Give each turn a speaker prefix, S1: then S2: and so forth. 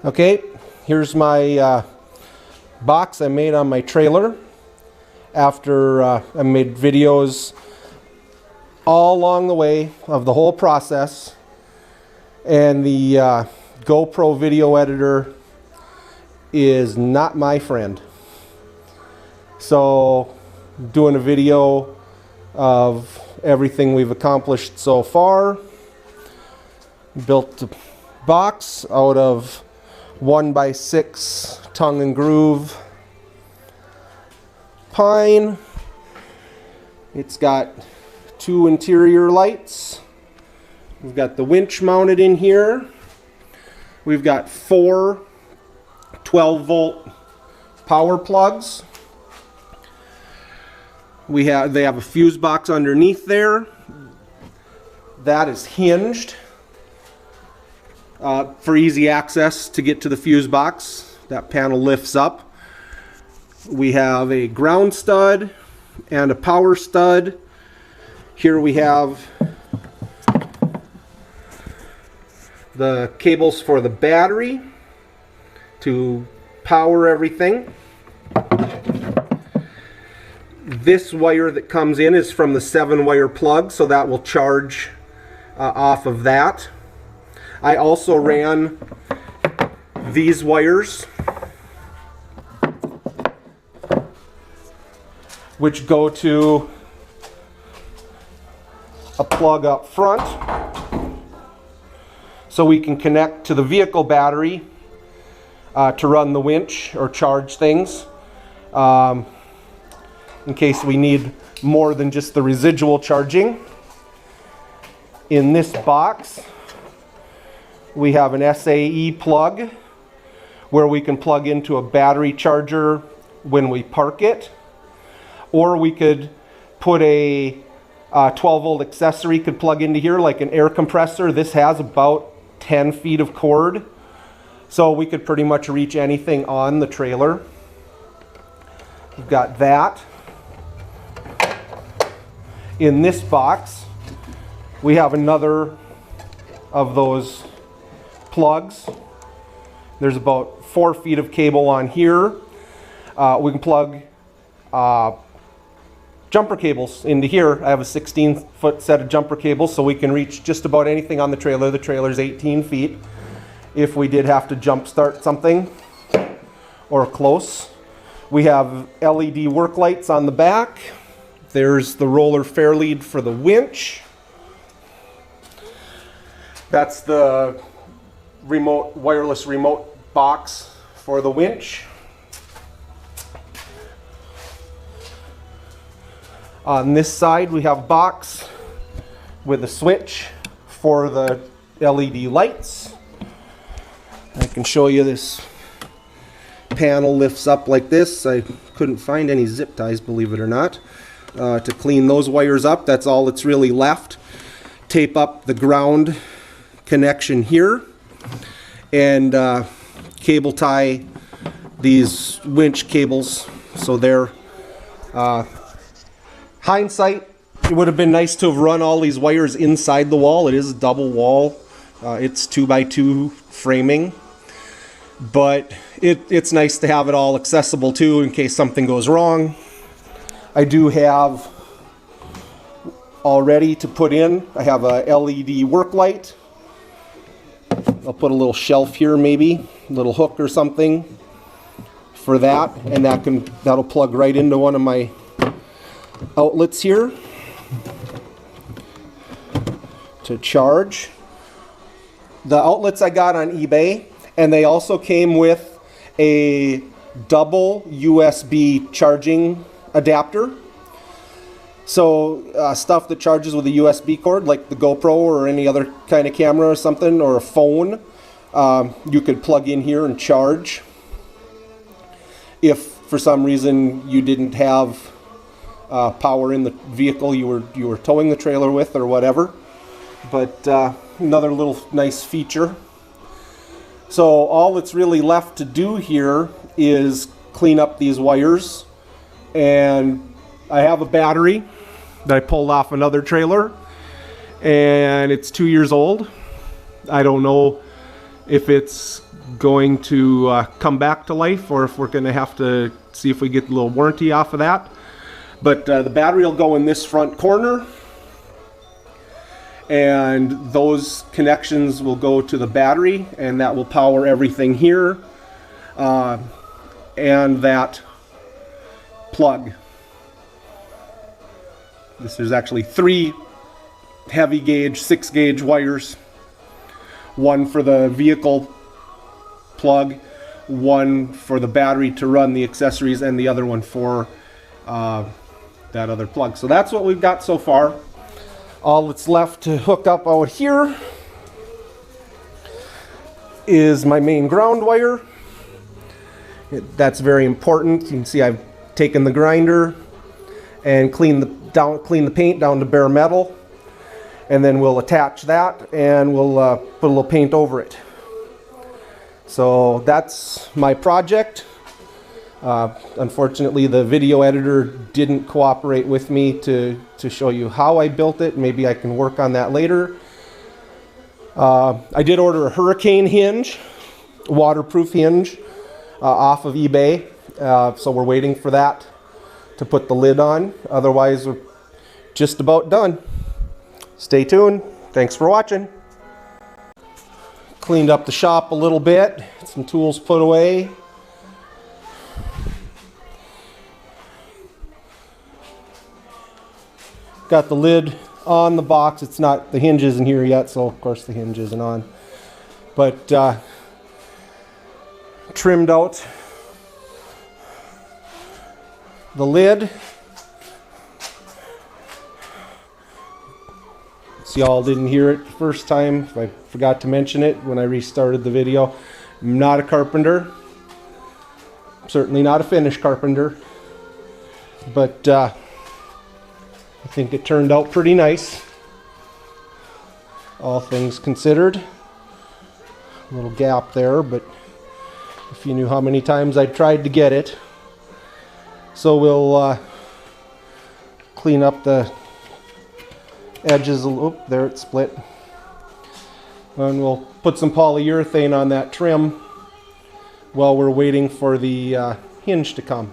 S1: Okay, here's my box I made on my trailer after I made videos all along the way of the whole process, and the GoPro video editor is not my friend. So doing a video of everything we've accomplished so far. Built a box out of 1x6 tongue and groove pine. It's got 2 interior lights. We've got the winch mounted in here. We've got 4 12-volt power plugs. They have a fuse box underneath there. That is hinged for easy access to get to the fuse box. That panel lifts up. We have a ground stud and a power stud. Here we have the cables for the battery to power everything. This wire that comes in is from the 7-wire plug, so that will charge off of that. I also ran these wires, which go to a plug up front, so we can connect to the vehicle battery to run the winch or charge things, in case we need more than just the residual charging. In this box we have an SAE plug where we can plug into a battery charger when we park it, or we could put a 12-volt accessory could plug into here, like an air compressor. This has about 10 feet of cord, so we could pretty much reach anything on the trailer. We've got that. In this box we have another of those plugs. There's about 4 feet of cable on here. We can plug jumper cables into here. I have a 16-foot set of jumper cables, so we can reach just about anything on the trailer. The trailer's 18 feet. If we did have to jump start something or close. We have LED work lights on the back. There's the roller fair lead for the winch. That's the wireless remote box for the winch. On this side we have a box with a switch for the LED lights. I can show you this panel lifts up like this. I couldn't find any zip ties, believe it or not, to clean those wires up. That's all that's really left. Tape up the ground connection here and cable tie these winch cables so they're hindsight, it would have been nice to have run all these wires inside the wall. It is a double wall. It's 2x2 framing, but it's nice to have it all accessible too in case something goes wrong. I do have already to put in, I have a LED work light. I'll put a little shelf here, maybe a little hook or something for that, and that'll plug right into one of my outlets here to charge. The outlets I got on eBay, and they also came with a double USB charging adapter. So stuff that charges with a USB cord, like the GoPro or any other kind of camera or something, or a phone, you could plug in here and charge. If for some reason you didn't have power in the vehicle you were towing the trailer with or whatever. But another little nice feature. So all that's really left to do here is clean up these wires, and I have a battery that I pulled off another trailer, and it's 2 years old. I don't know if it's going to come back to life, or if we're going to have to see if we get a little warranty off of that. But the battery will go in this front corner, and those connections will go to the battery, and that will power everything here, and that plug. There's actually 3 heavy gauge 6-gauge wires, one for the vehicle plug, one for the battery to run the accessories, and the other one for that other plug. So that's what we've got so far. All that's left to hook up out here is my main ground wire. That's very important. You can see I've taken the grinder and cleaned the paint down to bare metal, and then we'll attach that and we'll put a little paint over it. So that's my project. Unfortunately, the video editor didn't cooperate with me to show you how I built it. Maybe I can work on that later. I did order a Hurricane hinge, waterproof hinge, off of eBay. So we're waiting for that to put the lid on. Otherwise, we're just about done. Stay tuned. Thanks for watching. Cleaned up the shop a little bit. Some tools put away. Got the lid on the box. It's not, the hinge isn't here yet, so of course the hinge isn't on. But trimmed out the lid. See, y'all didn't hear it the first time. I forgot to mention it when I restarted the video. I'm not a carpenter. I'm certainly not a finished carpenter. But I think it turned out pretty nice, all things considered. A little gap there, but if you knew how many times I tried to get it. So we'll clean up the edges. Oh, there it split. And we'll put some polyurethane on that trim while we're waiting for the hinge to come.